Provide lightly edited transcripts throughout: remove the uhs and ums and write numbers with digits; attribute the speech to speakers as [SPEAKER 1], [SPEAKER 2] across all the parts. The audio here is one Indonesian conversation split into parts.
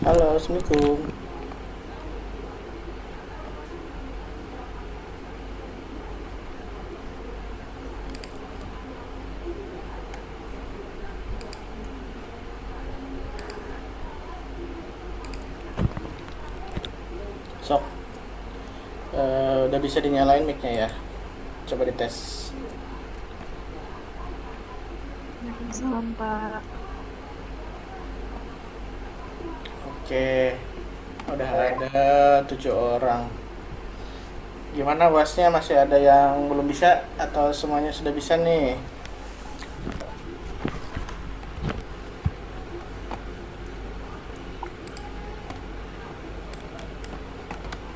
[SPEAKER 1] Halo, Assalamualaikum. Sok, udah bisa dinyalain mic-nya ya? Coba dites.
[SPEAKER 2] Waalaikumsalam, Pak.
[SPEAKER 1] Oke, udah ada 7 orang. Gimana wasnya, masih ada yang belum bisa atau semuanya sudah bisa nih?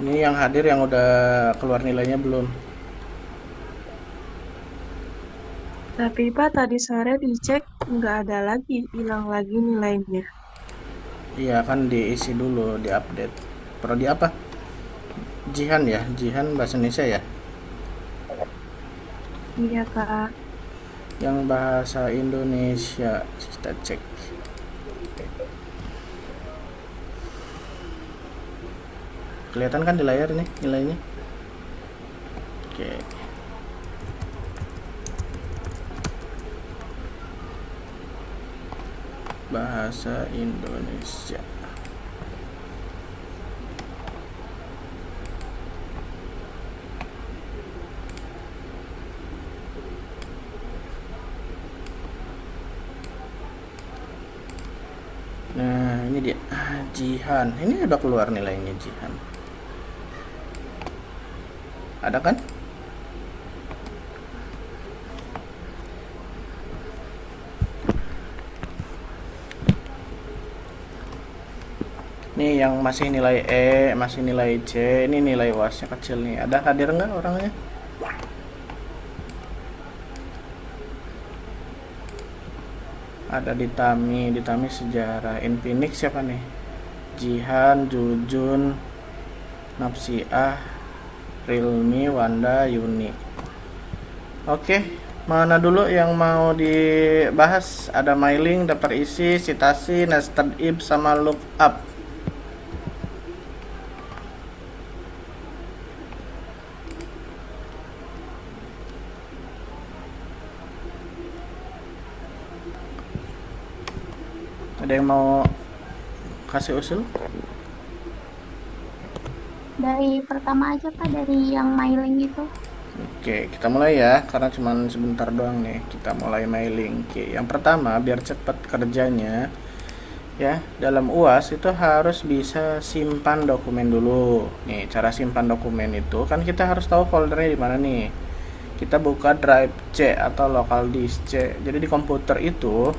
[SPEAKER 1] Ini yang hadir yang udah keluar nilainya belum?
[SPEAKER 2] Tapi Pak, tadi sore dicek nggak ada lagi, hilang lagi nilainya.
[SPEAKER 1] Iya kan, diisi dulu, diupdate. Prodi apa? Jihan ya? Jihan bahasa Indonesia ya?
[SPEAKER 2] Iya, Kak.
[SPEAKER 1] Yang bahasa Indonesia kita cek. Kelihatan kan di layar nih nilainya? Oke. Bahasa Indonesia. Nah, ini dia. Jihan. Ini udah keluar nilainya Jihan. Ada kan? Nih yang masih nilai E, masih nilai C, ini nilai UASnya kecil nih. Ada hadir nggak orangnya? Ada di Tami sejarah. Infinix siapa nih? Jihan, Jujun, Napsiah, Rilmi, Wanda, Yuni. Oke, mana dulu yang mau dibahas? Ada mailing, daftar isi, citasi, nested if, sama lookup. Ada yang mau kasih usul?
[SPEAKER 3] Dari pertama aja Pak, dari yang mailing itu.
[SPEAKER 1] Oke, kita mulai ya, karena cuma sebentar doang nih. Kita mulai mailing. Oke, yang pertama biar cepat kerjanya, ya, dalam UAS itu harus bisa simpan dokumen dulu. Nih, cara simpan dokumen itu kan kita harus tahu foldernya di mana nih. Kita buka drive C atau local disk C. Jadi di komputer itu,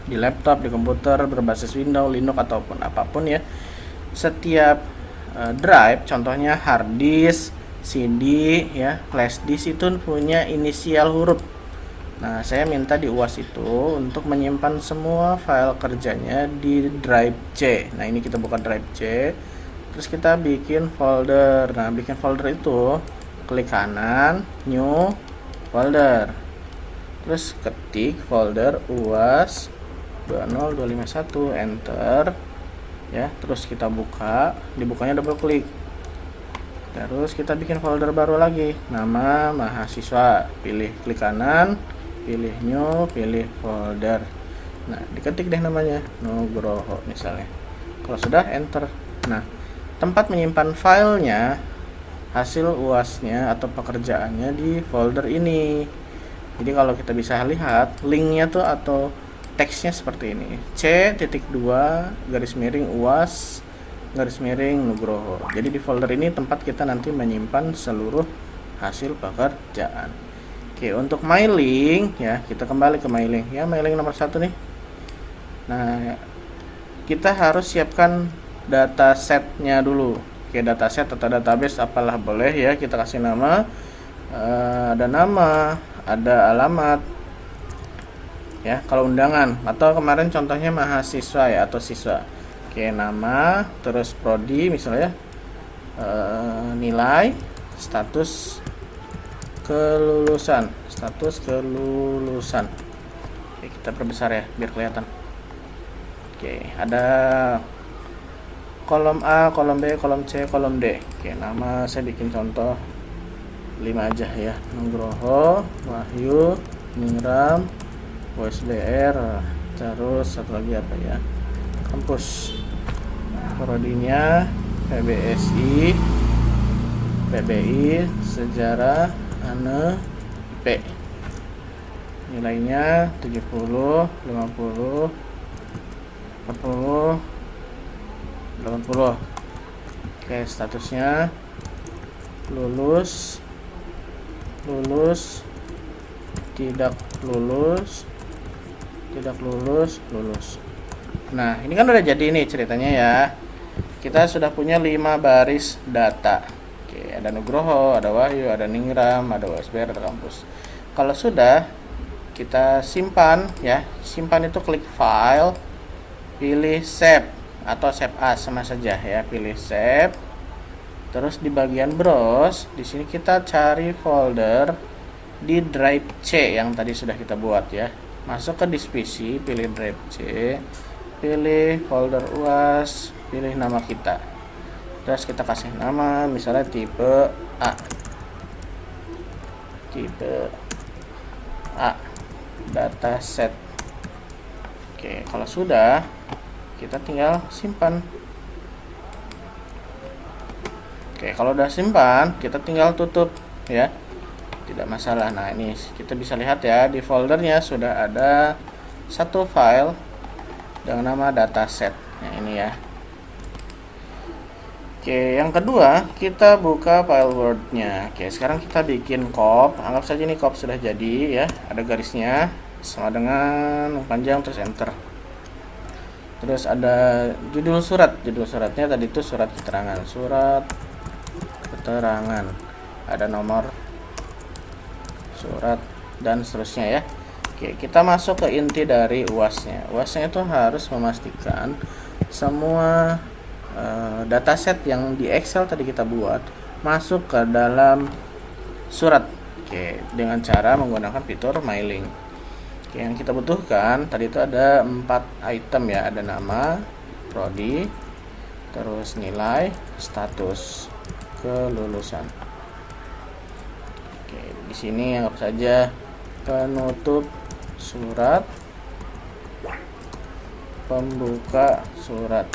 [SPEAKER 1] di laptop, di komputer berbasis Windows, Linux ataupun apapun ya, setiap drive, contohnya hard disk, CD, ya, flash disk itu punya inisial huruf. Nah, saya minta di UAS itu untuk menyimpan semua file kerjanya di drive C. Nah, ini kita buka drive C, terus kita bikin folder. Nah, bikin folder itu klik kanan, new folder, terus ketik folder UAS 20251, enter ya, terus kita buka, dibukanya double klik, terus kita bikin folder baru lagi, nama mahasiswa, pilih klik kanan, pilih new, pilih folder. Nah, diketik deh namanya Nugroho misalnya. Kalau sudah, enter. Nah, tempat menyimpan filenya, hasil UASnya atau pekerjaannya di folder ini. Jadi kalau kita bisa lihat linknya tuh atau teksnya seperti ini, C.2 garis miring UAS garis miring Nugroho. Jadi di folder ini tempat kita nanti menyimpan seluruh hasil pekerjaan. Oke, untuk mailing ya, kita kembali ke mailing ya, mailing nomor 1 nih. Nah, kita harus siapkan datasetnya dulu. Oke, dataset atau database apalah boleh ya, kita kasih nama. Ada nama, ada alamat, ya, kalau undangan, atau kemarin contohnya mahasiswa ya atau siswa. Oke, nama, terus prodi misalnya, nilai, status kelulusan, Oke, kita perbesar ya biar kelihatan. Oke, ada kolom A, kolom B, kolom C, kolom D. Oke, nama saya bikin contoh 5 aja ya. Nugroho, Wahyu, Ningram, USBR, terus satu lagi apa ya? Kampus. Prodinya PBSI, PBI, Sejarah, ANE, IP. Nilainya 70, 50, 40, 80. Oke, statusnya lulus, lulus, tidak lulus, tidak lulus, lulus. Nah, ini kan udah jadi nih ceritanya ya. Kita sudah punya 5 baris data. Oke, ada Nugroho, ada Wahyu, ada Ningram, ada USBR, ada kampus. Kalau sudah, kita simpan ya. Simpan itu klik file, pilih save atau save as sama saja ya. Pilih save. Terus di bagian browse, di sini kita cari folder di drive C yang tadi sudah kita buat ya. Masuk ke disk PC, pilih drive C, pilih folder UAS, pilih nama kita. Terus kita kasih nama misalnya tipe A. Tipe A dataset. Oke, kalau sudah kita tinggal simpan. Oke, kalau udah simpan, kita tinggal tutup ya. Tidak masalah. Nah, ini kita bisa lihat ya, di foldernya sudah ada satu file dengan nama dataset. Nah, ini ya. Oke, yang kedua kita buka file Word-nya. Oke, sekarang kita bikin cop. Anggap saja ini cop sudah jadi ya. Ada garisnya sama dengan panjang, terus enter. Terus ada judul surat. Judul suratnya tadi itu surat keterangan. Surat keterangan. Ada nomor surat dan seterusnya ya. Oke, kita masuk ke inti dari UAS-nya. UAS-nya itu harus memastikan semua dataset yang di Excel tadi kita buat masuk ke dalam surat. Oke, dengan cara menggunakan fitur mailing. Oke, yang kita butuhkan tadi itu ada 4 item ya, ada nama, prodi, terus nilai, status, kelulusan. Oke, di sini anggap saja penutup surat, pembuka surat.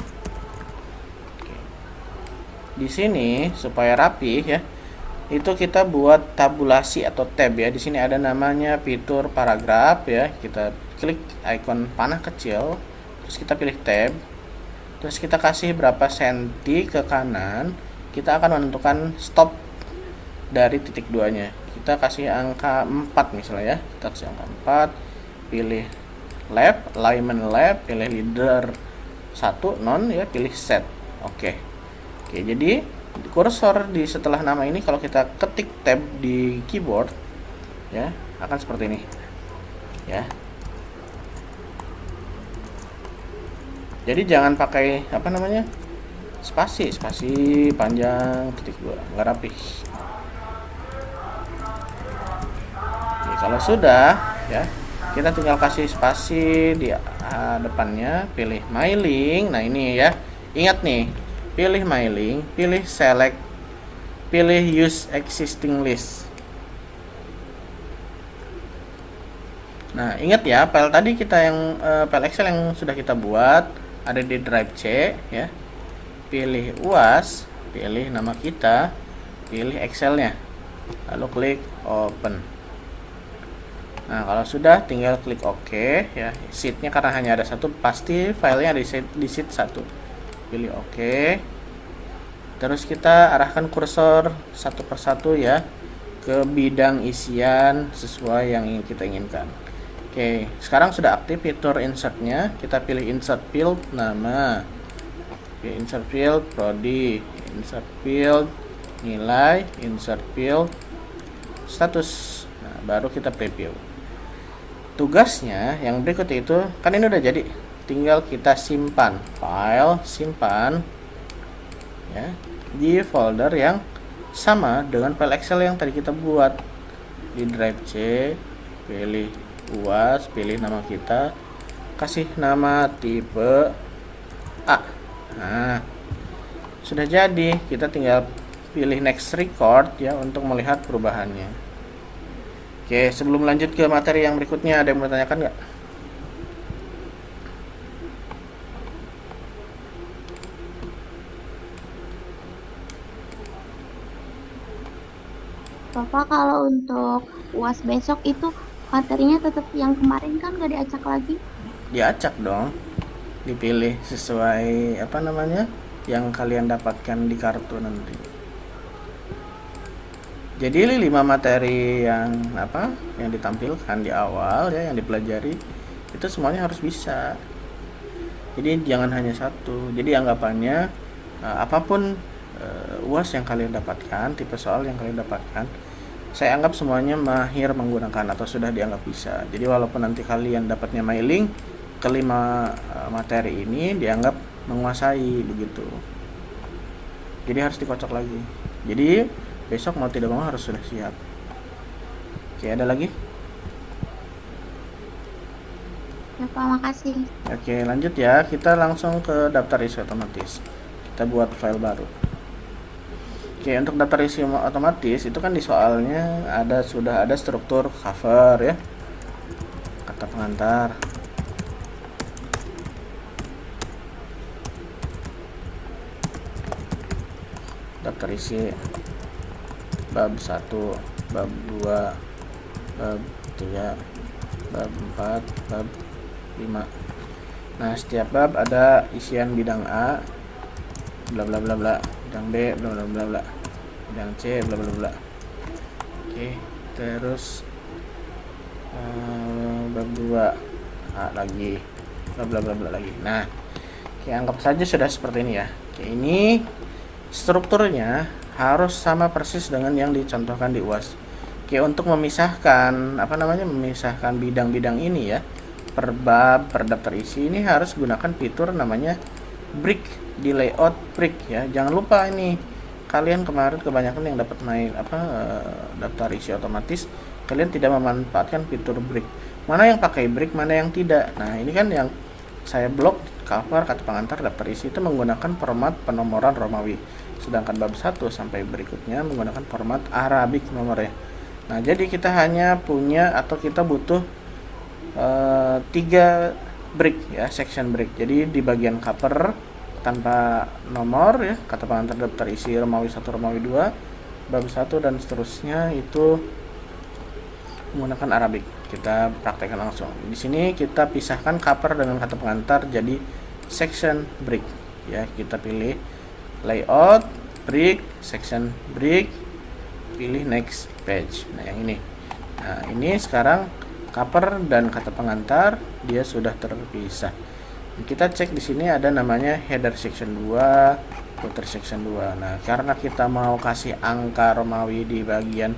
[SPEAKER 1] Di sini supaya rapi ya, itu kita buat tabulasi atau tab ya. Di sini ada namanya fitur paragraf ya. Kita klik icon panah kecil, terus kita pilih tab, terus kita kasih berapa senti ke kanan. Kita akan menentukan stop dari titik 2 nya. Kita kasih angka 4 misalnya ya. Kita kasih angka 4, pilih lab, alignment lab, pilih leader 1 non ya, pilih set. Oke. Oke, jadi kursor di setelah nama ini kalau kita ketik tab di keyboard ya, akan seperti ini. Ya. Jadi jangan pakai apa namanya? Spasi panjang titik 2, enggak rapi. Oke, kalau sudah ya, kita tinggal kasih spasi di depannya, pilih mailing. Nah, ini ya. Ingat nih, pilih mailing, pilih select, pilih use existing list. Nah, ingat ya, file tadi kita yang file Excel yang sudah kita buat ada di drive C ya. Pilih UAS, pilih nama kita, pilih Excelnya, lalu klik open. Nah, kalau sudah tinggal klik OK ya. Sheetnya karena hanya ada satu, pasti filenya di sheet 1. Pilih OK. Terus kita arahkan kursor satu persatu ya ke bidang isian sesuai yang ingin kita inginkan. Oke, sekarang sudah aktif fitur insertnya. Kita pilih insert field nama, pilih insert field prodi, insert field nilai, insert field status. Nah, baru kita preview. Tugasnya yang berikut itu, kan ini udah jadi, tinggal kita simpan file, simpan ya di folder yang sama dengan file Excel yang tadi kita buat. Di drive C, pilih UAS, pilih nama kita, kasih nama tipe A. Nah, sudah jadi. Kita tinggal pilih next record ya untuk melihat perubahannya. Oke, sebelum lanjut ke materi yang berikutnya, ada yang mau tanyakan nggak?
[SPEAKER 3] Bapak kalau untuk UAS besok itu materinya tetap yang kemarin kan gak diacak lagi?
[SPEAKER 1] Diacak dong, dipilih sesuai apa namanya yang kalian dapatkan di kartu nanti. Jadi 5 materi yang yang ditampilkan di awal ya, yang dipelajari itu semuanya harus bisa. Jadi jangan hanya satu. Jadi anggapannya apapun UAS yang kalian dapatkan, tipe soal yang kalian dapatkan, saya anggap semuanya mahir menggunakan atau sudah dianggap bisa. Jadi walaupun nanti kalian dapatnya mailing, kelima materi ini dianggap menguasai begitu. Jadi harus dikocok lagi. Jadi besok mau tidak mau harus sudah siap. Oke, ada lagi?
[SPEAKER 3] Ya Pak, makasih.
[SPEAKER 1] Oke, lanjut ya. Kita langsung ke daftar isi otomatis. Kita buat file baru. Oke, untuk daftar isi otomatis itu kan di soalnya sudah ada struktur cover ya, kata pengantar, daftar isi bab 1, bab 2, bab 3, bab 4, bab 5. Nah, setiap bab ada isian bidang A, bla bla bla bla, bidang B, bla bla bla bla, bidang C, bla bla bla. Oke, terus bab 2 A lagi, bla bla bla bla lagi. Nah, oke, anggap saja sudah seperti ini ya. Oke, ini strukturnya harus sama persis dengan yang dicontohkan di UAS. Oke, untuk memisahkan memisahkan bidang-bidang ini ya, per bab, per daftar isi, ini harus gunakan fitur namanya break di layout break ya. Jangan lupa ini, kalian kemarin kebanyakan yang dapat main daftar isi otomatis, kalian tidak memanfaatkan fitur break. Mana yang pakai break, mana yang tidak. Nah, ini kan yang saya blok cover kata pengantar daftar isi itu menggunakan format penomoran Romawi. Sedangkan bab 1 sampai berikutnya menggunakan format Arabik nomornya. Nah, jadi kita hanya punya atau kita butuh 3 break ya, section break. Jadi di bagian cover tanpa nomor ya, kata pengantar daftar isi Romawi 1, Romawi 2, bab 1 dan seterusnya itu menggunakan Arabik. Kita praktekkan langsung. Di sini kita pisahkan cover dengan kata pengantar jadi section break ya. Kita pilih layout break, section break, pilih next page. Nah, yang ini. Nah, ini sekarang cover dan kata pengantar dia sudah terpisah. Kita cek di sini ada namanya header section 2, footer section 2. Nah, karena kita mau kasih angka Romawi di bagian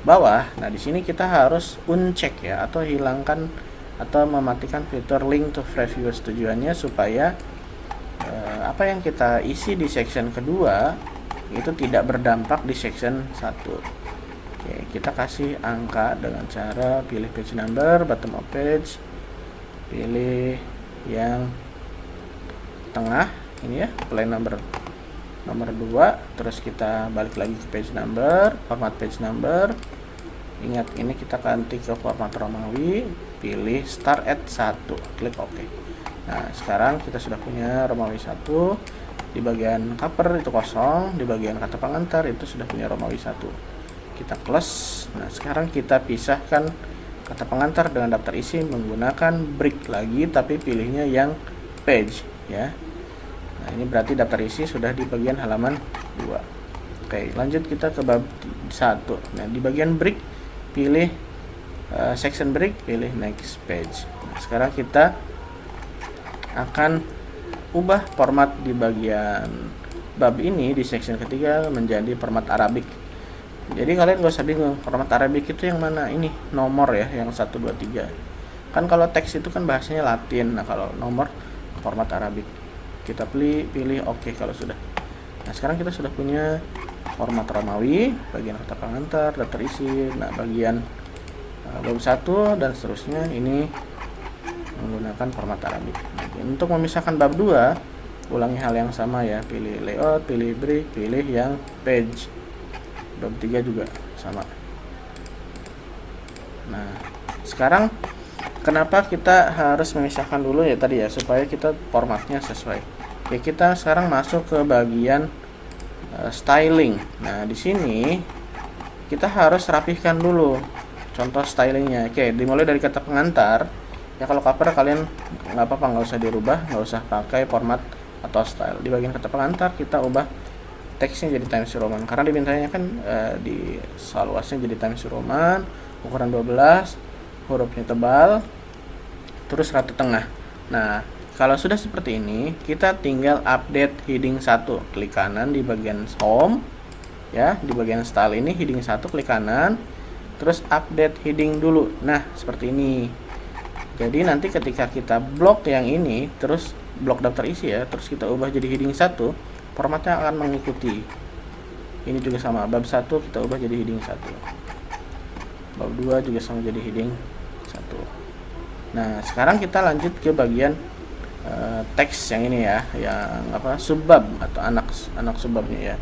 [SPEAKER 1] bawah, nah di sini kita harus uncheck ya, atau hilangkan atau mematikan fitur link to previous. Tujuannya supaya apa yang kita isi di section kedua itu tidak berdampak di section 1. Oke, kita kasih angka dengan cara pilih page number, bottom of page, pilih yang tengah ini ya, play nomor 2, terus kita balik lagi ke page number, format page number. Ingat, ini kita ganti ke format Romawi, pilih start at 1, klik OK. Nah, sekarang kita sudah punya Romawi 1. Di bagian cover itu kosong, di bagian kata pengantar itu sudah punya Romawi 1. Kita close. Nah, sekarang kita pisahkan kata pengantar dengan daftar isi menggunakan break lagi, tapi pilihnya yang page ya. Nah, ini berarti daftar isi sudah di bagian halaman 2. Oke, lanjut kita ke bab 1. Nah, di bagian break pilih section break, pilih next page. Nah, sekarang kita akan ubah format di bagian bab ini di section ketiga menjadi format Arabik. Jadi kalian gak usah bingung, format Arabik itu yang mana? Ini nomor ya, yang 1, 2, 3. Kan kalau teks itu kan bahasanya Latin. Nah, kalau nomor format Arabik. Kita pilih OK kalau sudah. Nah, sekarang kita sudah punya format Romawi, bagian kata pengantar, daftar isi. Nah, bagian bab 1 dan seterusnya ini menggunakan format Arabik. Nah, untuk memisahkan bab 2, ulangi hal yang sama ya, pilih layout, pilih brief, pilih yang page. Bab 3 juga sama. Nah, sekarang kenapa kita harus memisahkan dulu ya tadi ya, supaya kita formatnya sesuai. Oke, kita sekarang masuk ke bagian styling. Nah, di sini kita harus rapihkan dulu contoh stylingnya. Oke, dimulai dari kata pengantar. Ya kalau cover kalian nggak apa-apa, nggak usah dirubah, nggak usah pakai format atau style. Di bagian kata pengantar kita ubah teksnya jadi Times New Roman, karena dimintanya kan di soal UASnya jadi Times New Roman, ukuran 12, hurufnya tebal, terus rata tengah. Nah, kalau sudah seperti ini, kita tinggal update heading 1, klik kanan di bagian home ya, di bagian style ini heading 1 klik kanan, terus update heading dulu. Nah, seperti ini. Jadi nanti ketika kita blok yang ini, terus blok daftar isi ya, terus kita ubah jadi heading 1, formatnya akan mengikuti. Ini juga sama, bab 1 kita ubah jadi heading 1. Bab 2 juga sama jadi heading 1. Nah, sekarang kita lanjut ke bagian teks yang ini ya, yang apa, subbab atau anak subbabnya ya.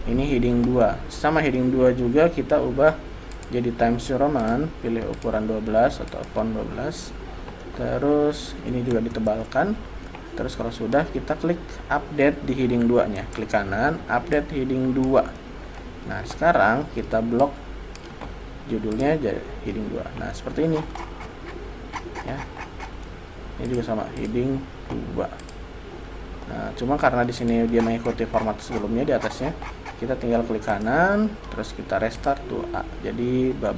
[SPEAKER 1] Ini heading 2. Sama heading 2 juga kita ubah jadi Times New Roman, pilih ukuran 12 atau font 12. Terus ini juga ditebalkan. Terus kalau sudah, kita klik update di heading 2 nya, klik kanan, update heading 2. Nah, sekarang kita blok judulnya jadi heading 2. Nah, seperti ini ya. Ini juga sama, heading 2. Nah, cuma karena di sini dia mengikuti format sebelumnya di atasnya, kita tinggal klik kanan, terus kita restart tuh A. Jadi bab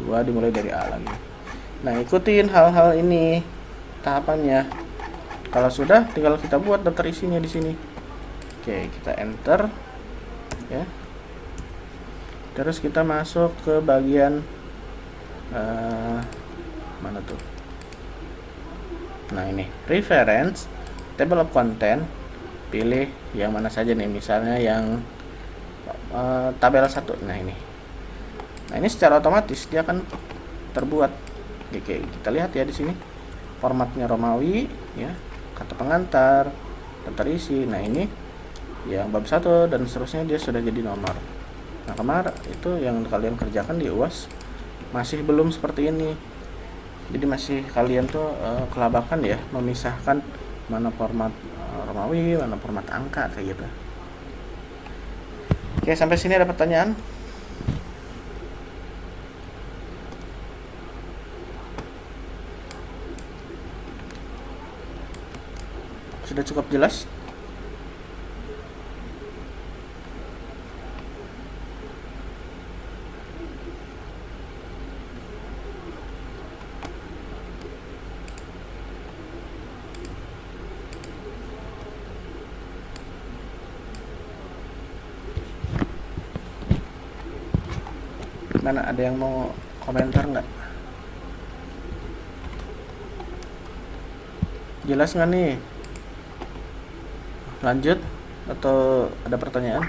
[SPEAKER 1] 2 dimulai dari A lagi. Nah, ikutin hal-hal ini tahapannya. Kalau sudah, tinggal kita buat daftar isinya di sini. Oke, kita enter ya. Terus kita masuk ke bagian mana tuh? Nah, ini reference, table of content. Pilih yang mana saja nih, misalnya yang tabel 1. Nah, ini. Nah, ini secara otomatis dia akan terbuat. Oke, kita lihat ya di sini. Formatnya Romawi ya. Kata pengantar, daftar isi. Nah, ini yang bab 1 dan seterusnya dia sudah jadi nomor. Nah, kemarin itu yang kalian kerjakan di UAS masih belum seperti ini. Jadi masih kalian tuh kelabakan ya, memisahkan mana format Romawi, mana format angka kayak gitu. Oke, sampai sini ada pertanyaan? Sudah cukup jelas? Mana ada yang mau komentar nggak? Jelas nggak nih? Lanjut atau ada pertanyaan?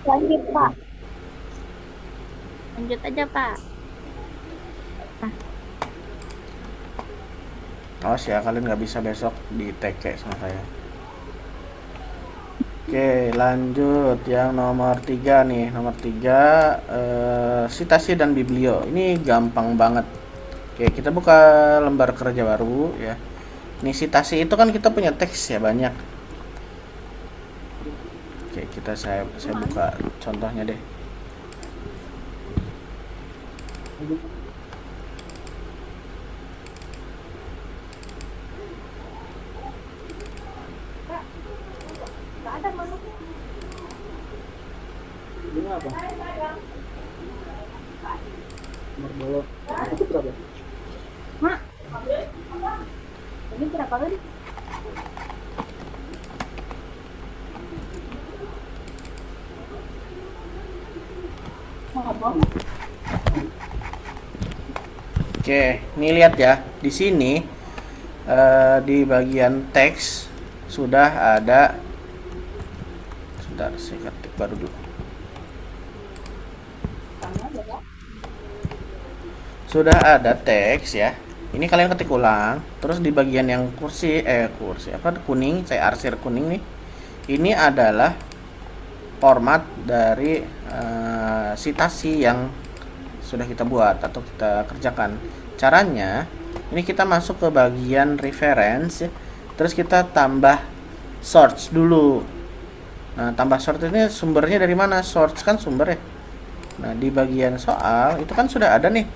[SPEAKER 3] Lanjut, Pak. Lanjut aja, Pak.
[SPEAKER 1] Awas ya, kalian nggak bisa besok di TK sama saya. Oke, lanjut yang nomor 3 nih. Nomor 3 citasi dan biblio. Ini gampang banget. Oke, kita buka lembar kerja baru ya. Nih, citasi itu kan kita punya teks ya banyak. Oke, saya buka contohnya deh.
[SPEAKER 3] Ini berapa kali?
[SPEAKER 1] Oke, ini lihat ya. Di sini di bagian teks sudah ada. Sebentar, saya ketik baru dulu. Sudah ada teks ya. Ini kalian ketik ulang, terus di bagian yang kursi apa kuning, saya arsir kuning nih. Ini adalah format dari sitasi yang sudah kita buat atau kita kerjakan. Caranya, ini kita masuk ke bagian reference, terus kita tambah source dulu. Nah, tambah source ini sumbernya dari mana? Source kan sumber ya. Nah, di bagian soal itu kan sudah ada nih.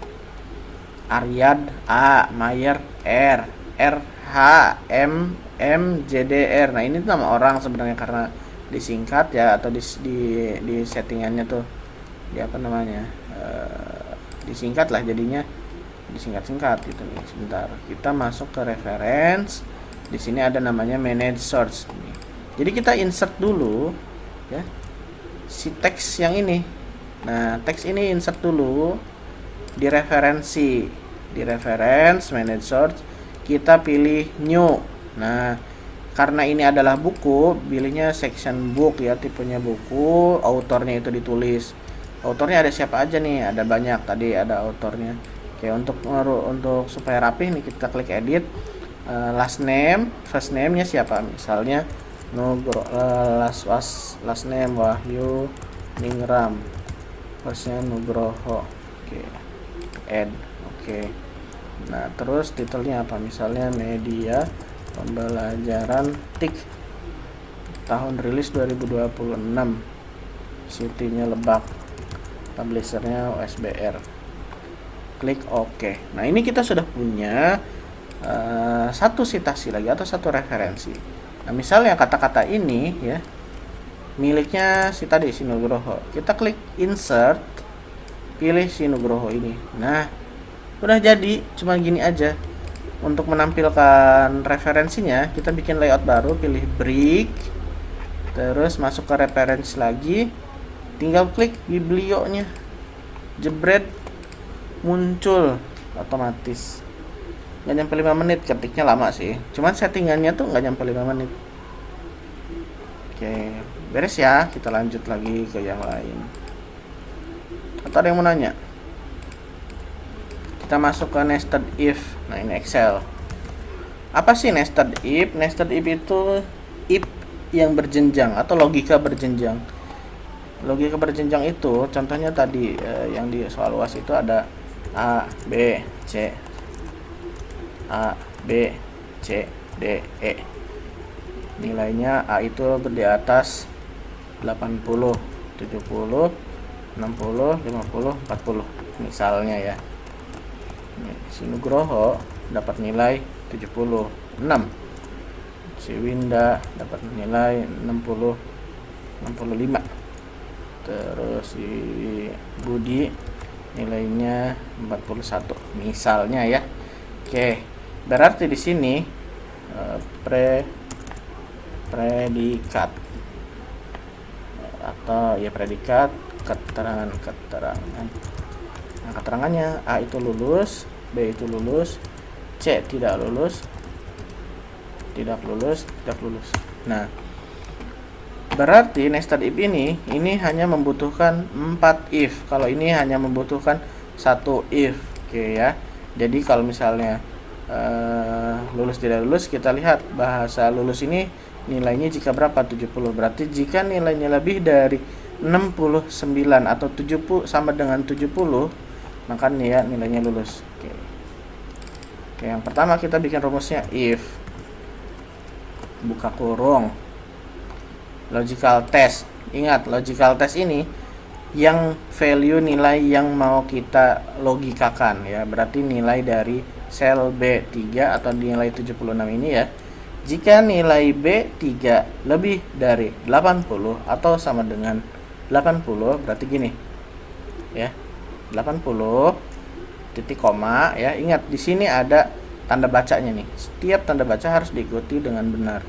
[SPEAKER 1] Aryad A, Mayer R, RH, M, JDR. Nah, ini nama orang sebenarnya karena disingkat ya, atau di settingannya tuh di apa namanya, disingkat lah jadinya, disingkat-singkat gitu nih. Sebentar, kita masuk ke reference. Di sini ada namanya manage source nih. Jadi kita insert dulu ya si teks yang ini. Nah, teks ini insert dulu di referensi, di reference manage source, kita pilih new. Nah, karena ini adalah buku, pilihnya section book ya, tipenya buku, autornya itu ditulis. Autornya ada siapa aja nih? Ada banyak, tadi ada autornya. Oke, untuk supaya rapih nih kita klik edit. Last name, first name-nya siapa? Misalnya last name Wahyu Ningram, first-nya Nugroho. Oke. Add. Oke. Nah, terus titelnya apa? Misalnya media pembelajaran TIK, tahun rilis 2026, city-nya Lebak, publisher-nya OSBR. Klik OK. Nah, ini kita sudah punya satu sitasi lagi atau satu referensi. Nah, misalnya kata-kata ini ya miliknya si tadi, si Nugroho. Kita klik insert, pilih si Nugroho ini. Nah, udah jadi, cuma gini aja. Untuk menampilkan referensinya, kita bikin layout baru, pilih break, terus masuk ke referensi lagi, tinggal klik biblionya, jebret, muncul otomatis. Nggak nyampe 5 menit, ketiknya lama sih, cuman settingannya tuh nggak nyampe 5 menit. Oke, beres ya, kita lanjut lagi ke yang lain. Atau ada yang mau nanya? Kita masuk ke nested if. Nah, ini Excel. Apa sih nested if? Nested if itu if yang berjenjang atau logika berjenjang. Logika berjenjang itu contohnya tadi yang di soal UAS itu ada A, B, C, A, B, C, D, E. Nilainya A itu di atas 80, 70, 60, 50, 40 misalnya ya. Si Nugroho dapat nilai 76, si Winda dapat nilai 60, 65, terus si Budi nilainya 41 misalnya ya. Oke, berarti di sini predikat atau ya predikat keterangan. Nah, keterangannya A itu lulus, B itu lulus, C tidak lulus, tidak lulus. Nah, berarti nested if ini hanya membutuhkan 4 if. Kalau ini hanya membutuhkan 1 if. Oke ya. Jadi kalau misalnya lulus tidak lulus, kita lihat bahasa lulus ini nilainya jika berapa? 70. Berarti jika nilainya lebih dari 69 atau 70 sama dengan 70, maka ya nilainya lulus. Oke, yang pertama kita bikin rumusnya if buka kurung logical test. Ingat, logical test ini yang value nilai yang mau kita logikakan ya. Berarti nilai dari sel B3 atau nilai 76 ini ya. Jika nilai B3 lebih dari 80 atau sama dengan 80, berarti gini ya, 80 titik koma ya. Ingat di sini ada tanda bacanya nih. Setiap tanda baca harus diikuti dengan benar.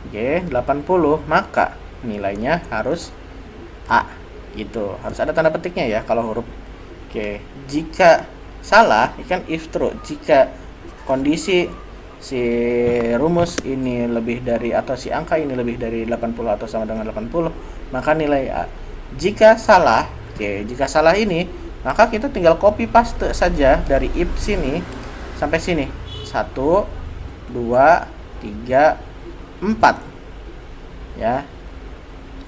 [SPEAKER 1] Oke, 80 maka nilainya harus A. Itu harus ada tanda petiknya ya kalau huruf. Oke, jika salah ikan if true. Jika kondisi si rumus ini lebih dari atau si angka ini lebih dari 80 atau sama dengan 80, maka nilai A. Jika salah, jika salah ini, maka kita tinggal copy paste saja dari if sini sampai sini. 1, 2, 3, 4. Ya.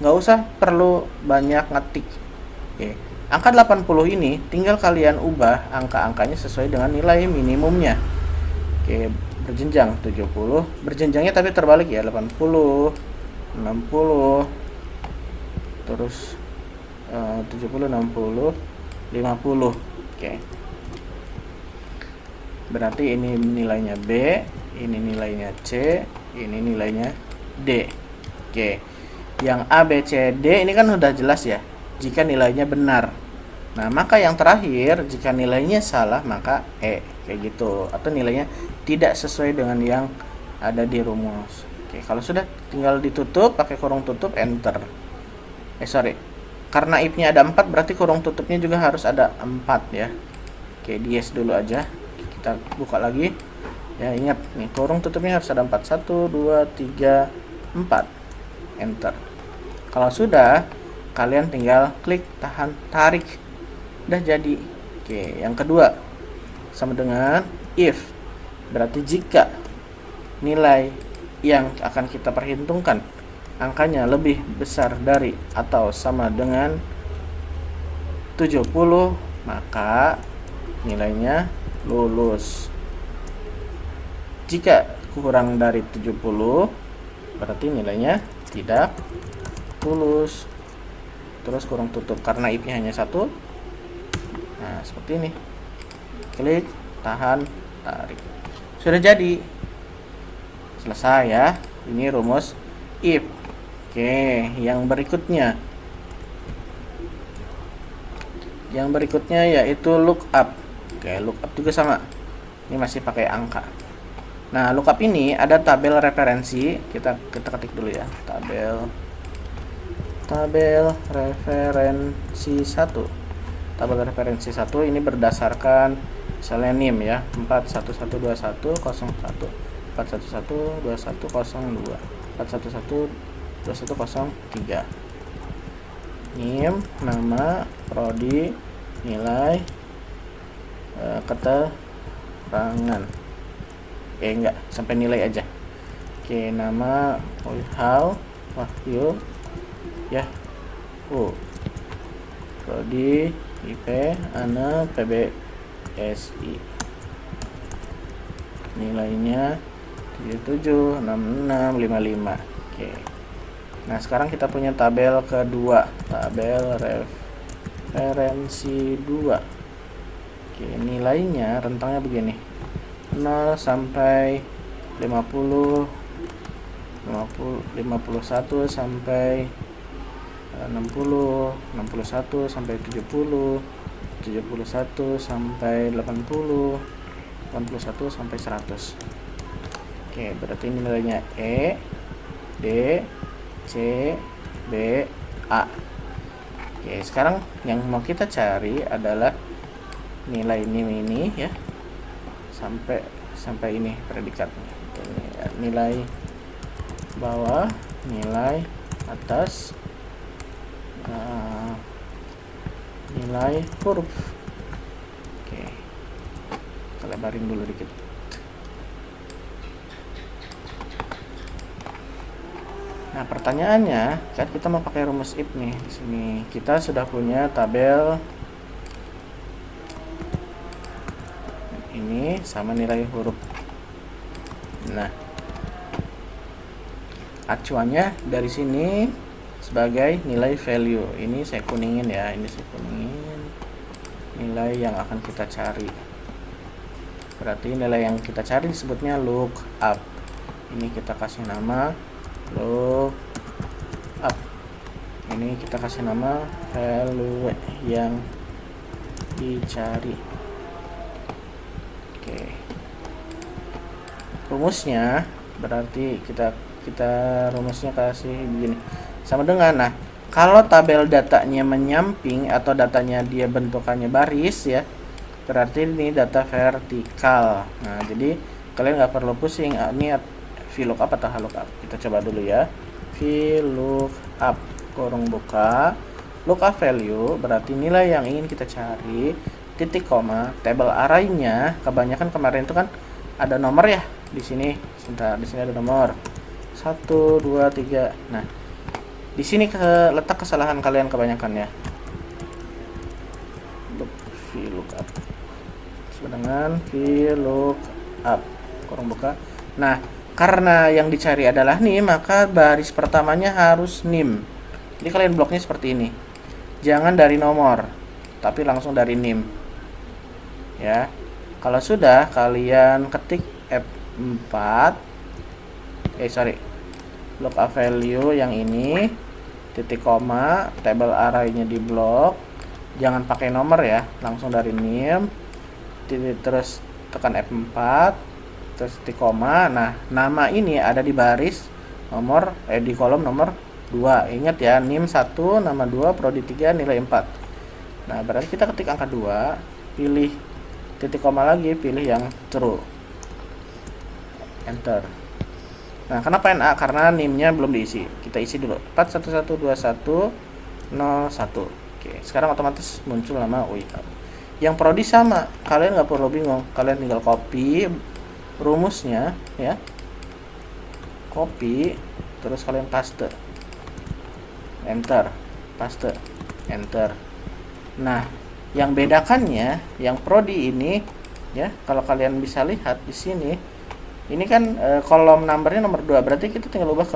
[SPEAKER 1] Nggak usah perlu banyak ngetik. Oke. Angka 80 ini tinggal kalian ubah angka-angkanya sesuai dengan nilai minimumnya. Oke, berjenjang 70, berjenjangnya tapi terbalik ya, 80, 60, terus 70, 60, 50. Oke. Berarti ini nilainya B, ini nilainya C, ini nilainya D. Oke. Yang A, B, C, D ini kan udah jelas ya, jika nilainya benar. Nah, maka yang terakhir, jika nilainya salah, maka E. Kayak gitu. Atau nilainya tidak sesuai dengan yang ada di rumus. Oke, kalau sudah tinggal ditutup, pakai kurung tutup, enter. Karena if-nya ada 4, berarti kurung tutupnya juga harus ada 4 ya. Oke, di yes dulu aja. Kita buka lagi. Ya, ingat, nih kurung tutupnya harus ada 4. 1, 2, 3, 4. Enter. Kalau sudah, kalian tinggal klik tahan tarik, udah jadi. Oke, yang kedua sama dengan if, berarti jika nilai yang akan kita perhitungkan angkanya lebih besar dari atau sama dengan 70, maka nilainya lulus. Jika kurang dari 70, berarti nilainya tidak lulus. Terus kurung tutup, karena if-nya hanya 1. Nah, seperti ini. Klik, tahan, tarik. Sudah jadi. Selesai ya. Ini rumus if. Oke, yang berikutnya. Yang berikutnya yaitu lookup. Oke, lookup juga sama. Ini masih pakai angka. Nah, lookup ini ada tabel referensi. Kita ketik dulu ya. Tabel referensi 1. Tabel referensi 1 ini berdasarkan misalnya NIM ya, 4112101, 4112102, 4112103. NIM, nama, prodi, nilai, keterangan. Enggak, sampai nilai aja. Oke, nama, Wahyu, ya, prodi, IP, ANA, PBSI. Nilainya 77, 66, 55. Oke. Nah, sekarang kita punya tabel kedua, tabel referensi 2. Oke, nilainya rentangnya begini. 0 sampai 50, 51 sampai 60, 61 sampai 70, 71 sampai 80, 81 sampai 100. Oke, berarti ini nilainya E, D, C, B, A. Oke, sekarang yang mau kita cari adalah nilai ini ya. Sampai ini predikatnya. Ini nilai bawah, nilai atas, nilai huruf. Oke, kita lebarin dulu dikit. Nah, pertanyaannya, kan kita mau pakai rumus if nih. Di sini kita sudah punya tabel ini sama nilai huruf. Nah, acuannya dari sini sebagai nilai value. Ini saya kuningin ya, ini saya kuningin nilai yang akan kita cari. Berarti nilai yang kita cari disebutnya lookup. Ini kita kasih nama lookup. Ini kita kasih nama value yang dicari. Oke. Rumusnya berarti kita rumusnya kasih begini. Sama dengan, nah, kalau tabel datanya menyamping atau datanya dia bentukannya baris ya, berarti ini data vertikal. Nah, jadi kalian nggak perlu pusing ini VLOOKUP atau HLOOKUP. Kita coba dulu ya. VLOOKUP kurung buka, lookup value berarti nilai yang ingin kita cari titik koma, table array-nya kebanyakan kemarin itu kan ada nomor ya di sini. Sebentar, di sini ada nomor 1 2 3. Nah, di sini letak kesalahan kalian kebanyakan ya. VLOOKUP dengan VLOOKUP kurung buka. Nah, karena yang dicari adalah nim, maka baris pertamanya harus nim. Jadi kalian bloknya seperti ini. Jangan dari nomor, tapi langsung dari nim. Ya. Kalau sudah, kalian ketik F4. Lookup value yang ini, titik koma, table array-nya di blok. Jangan pakai nomor ya, langsung dari nim, terus tekan F4, terus titik koma. Nah, nama ini ada di baris nomor di kolom nomor 2. Ingat ya, nim 1, nama 2, prodi 3, nilai 4. Nah, berarti kita ketik angka 2, pilih titik koma lagi, pilih yang true. Enter. Nah, kenapa NA? Karena NIM-nya belum diisi. Kita isi dulu. 4112101. Oke, sekarang otomatis muncul nama UI. Yang prodi sama, kalian nggak perlu bingung. Kalian tinggal copy rumusnya ya. Copy, terus kalian paste. Enter. Paste. Enter. Nah, yang bedakannya, yang prodi ini ya, kalau kalian bisa lihat di sini, ini kan kolom numbernya nomor 2, berarti kita tinggal ubah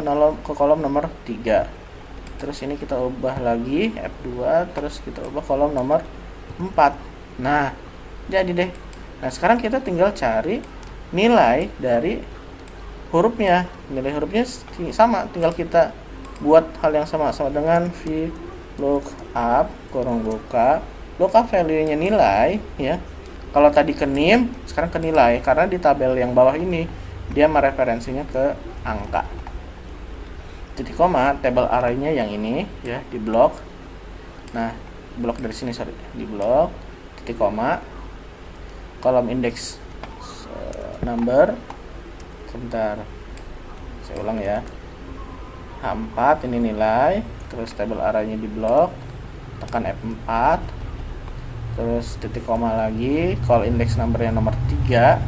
[SPEAKER 1] ke kolom nomor 3. Terus ini kita ubah lagi F2, terus kita ubah kolom nomor 4. Nah, jadi deh. Nah, sekarang kita tinggal cari nilai dari hurufnya. Nilai hurufnya sama, tinggal kita buat hal yang sama dengan VLOOKUP kurung buka, lookup value-nya nilai ya. Kalau tadi ke nim, sekarang ke nilai, karena di tabel yang bawah ini dia mereferensinya ke angka. Titik koma, table array-nya yang ini ya, di blok. Nah, blok dari sini di blok, titik koma, kolom index number. Sebentar, saya ulang ya. H4 ini nilai, terus table array-nya di blok, tekan F4. Terus titik koma lagi, call index numbernya nomor 3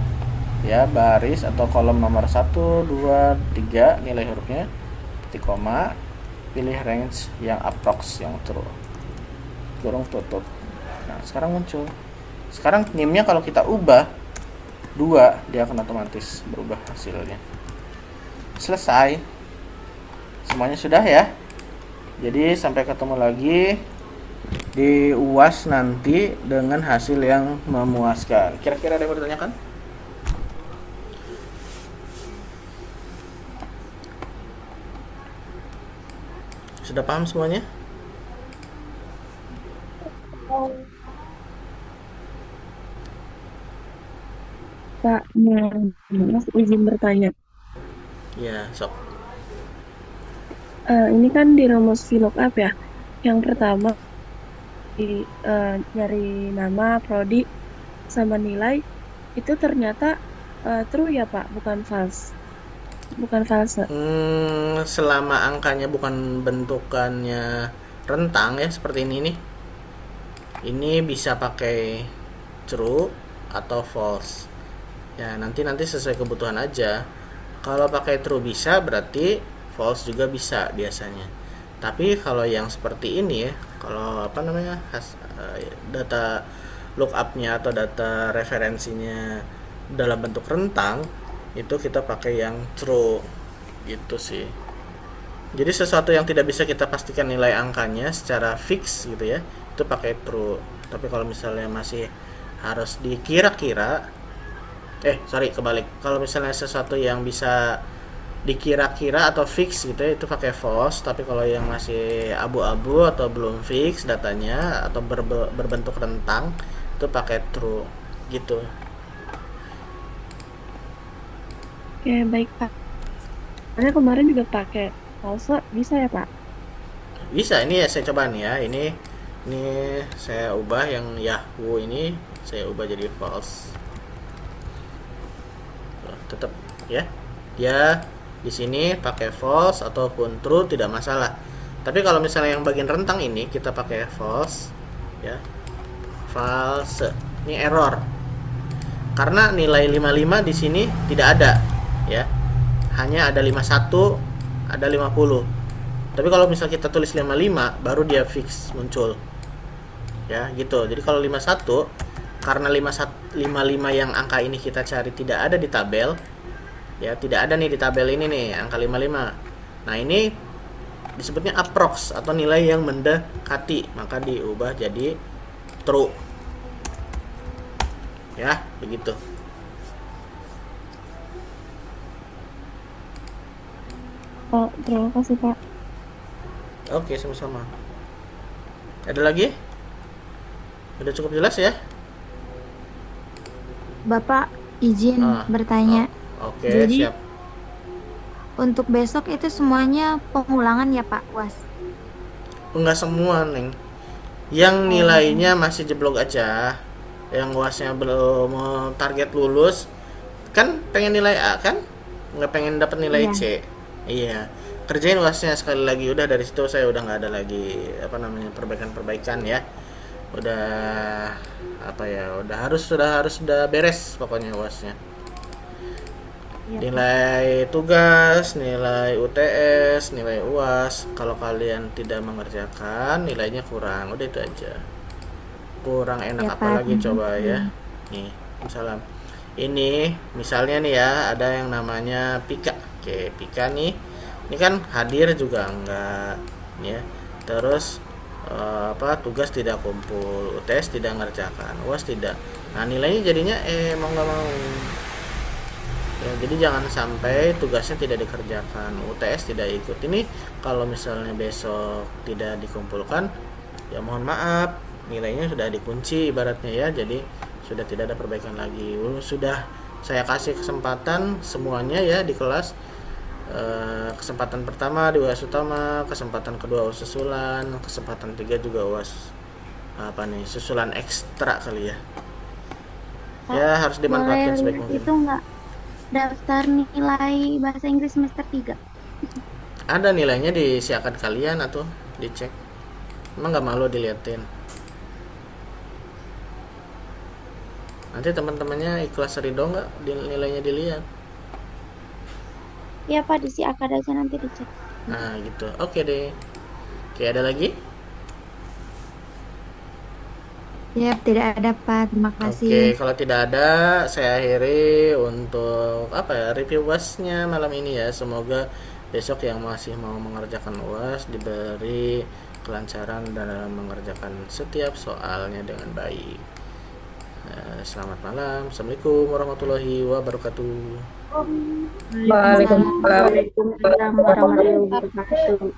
[SPEAKER 1] ya, baris atau kolom nomor 1 2 3, nilai hurufnya, titik koma, pilih range yang approx, yang true, kurung tutup. Nah, sekarang muncul. Sekarang nim-nya kalau kita ubah 2, dia akan otomatis berubah hasilnya. Selesai. Semuanya sudah ya. Jadi sampai ketemu lagi di UAS nanti dengan hasil yang memuaskan. Kira-kira ada yang mau ditanyakan? Sudah paham semuanya?
[SPEAKER 2] Pak, maaf izin bertanya.
[SPEAKER 1] Ya, sok.
[SPEAKER 2] Ini kan di rumus VLOOKUP ya. Yang pertama nyari nama, prodi, sama nilai itu ternyata true ya Pak, bukan false. Bukan false.
[SPEAKER 1] Selama angkanya bukan bentukannya rentang ya, seperti ini nih. Ini bisa pakai true atau false. Ya, nanti sesuai kebutuhan aja. Kalau pakai true bisa, berarti false juga bisa biasanya. Tapi kalau yang seperti ini ya, kalau data lookup-nya atau data referensinya dalam bentuk rentang, itu kita pakai yang true gitu sih. Jadi sesuatu yang tidak bisa kita pastikan nilai angkanya secara fix gitu ya, itu pakai true. Tapi kalau misalnya masih harus dikira-kira, kebalik. Kalau misalnya sesuatu yang bisa dikira-kira atau fix gitu ya, itu pakai false. Tapi kalau yang masih abu-abu atau belum fix datanya atau berbentuk rentang, itu pakai true gitu.
[SPEAKER 2] Oke, baik Pak. Karena kemarin juga pakai false, bisa ya Pak?
[SPEAKER 1] Bisa, ini ya saya coba nih ya. Ini saya ubah yang Yahoo ini, saya ubah jadi false. Tetap ya. Dia di sini pakai false ataupun true tidak masalah. Tapi kalau misalnya yang bagian rentang ini kita pakai false ya. false. Ini error. Karena nilai 55 di sini tidak ada, ya. Hanya ada 51, ada 50. Tapi kalau misal kita tulis 55 baru dia fix muncul. Ya, gitu. Jadi kalau 51 karena 55 yang angka ini kita cari tidak ada di tabel, ya, tidak ada nih di tabel ini nih angka 55. Nah, ini disebutnya approx atau nilai yang mendekati, maka diubah jadi true. Ya, begitu.
[SPEAKER 2] Pak, terima kasih Pak.
[SPEAKER 1] Oke, sama-sama. Ada lagi? Udah cukup jelas ya?
[SPEAKER 3] Bapak izin bertanya.
[SPEAKER 1] Oke,
[SPEAKER 3] Jadi
[SPEAKER 1] siap.
[SPEAKER 3] untuk besok itu semuanya pengulangan ya Pak UAS?
[SPEAKER 1] Enggak semua, Neng. Yang nilainya masih jeblok aja, yang UASnya belum target lulus, kan pengen nilai A kan? Nggak pengen dapat nilai
[SPEAKER 3] Iya.
[SPEAKER 1] C. Iya. Kerjain UASnya sekali lagi, udah dari situ saya udah nggak ada lagi apa namanya perbaikan-perbaikan ya. Udah apa ya? Sudah beres pokoknya UASnya.
[SPEAKER 3] Iya, Pak.
[SPEAKER 1] Nilai tugas, nilai UTS, nilai UAS. Kalau kalian tidak mengerjakan, nilainya kurang. Udah itu aja. Kurang enak
[SPEAKER 3] Ya,
[SPEAKER 1] apalagi
[SPEAKER 3] Pak.
[SPEAKER 1] coba ya. Nih, misalnya ini misalnya nih ya, ada yang namanya Pika. Oke, Pika nih. Ini kan hadir juga enggak, ya. Terus tugas tidak kumpul, UTS tidak ngerjakan, UAS tidak. Nah, nilainya jadinya mau nggak mau. Ya, jadi jangan sampai tugasnya tidak dikerjakan, UTS tidak ikut. Ini kalau misalnya besok tidak dikumpulkan, ya mohon maaf, nilainya sudah dikunci ibaratnya ya. Jadi sudah tidak ada perbaikan lagi. Sudah saya kasih kesempatan semuanya ya di kelas. Kesempatan pertama di UAS utama, kesempatan kedua UAS susulan, kesempatan tiga juga UAS susulan ekstra kali ya. Ya harus dimanfaatkan
[SPEAKER 3] Boleh
[SPEAKER 1] sebaik
[SPEAKER 3] lihat
[SPEAKER 1] mungkin.
[SPEAKER 3] itu nggak daftar nilai bahasa Inggris semester 3?
[SPEAKER 1] Ada nilainya di si akad kalian atau dicek. Emang nggak malu diliatin. Nanti teman-temannya ikhlas ridho nggak nilainya dilihat.
[SPEAKER 3] Iya Pak, di si akad aja nanti dicek.
[SPEAKER 1] Nah gitu. Oke deh. Oke, ada lagi?
[SPEAKER 3] Ya, tidak ada Pak. Terima
[SPEAKER 1] Oke,
[SPEAKER 3] kasih.
[SPEAKER 1] kalau tidak ada, saya akhiri untuk review UAS-nya malam ini ya. Semoga besok yang masih mau mengerjakan UAS diberi kelancaran dalam mengerjakan setiap soalnya dengan baik. Selamat malam. Assalamualaikum warahmatullahi wabarakatuh.
[SPEAKER 2] Waalaikumsalam.
[SPEAKER 3] Waalaikumsalam warahmatullahi wabarakatuh.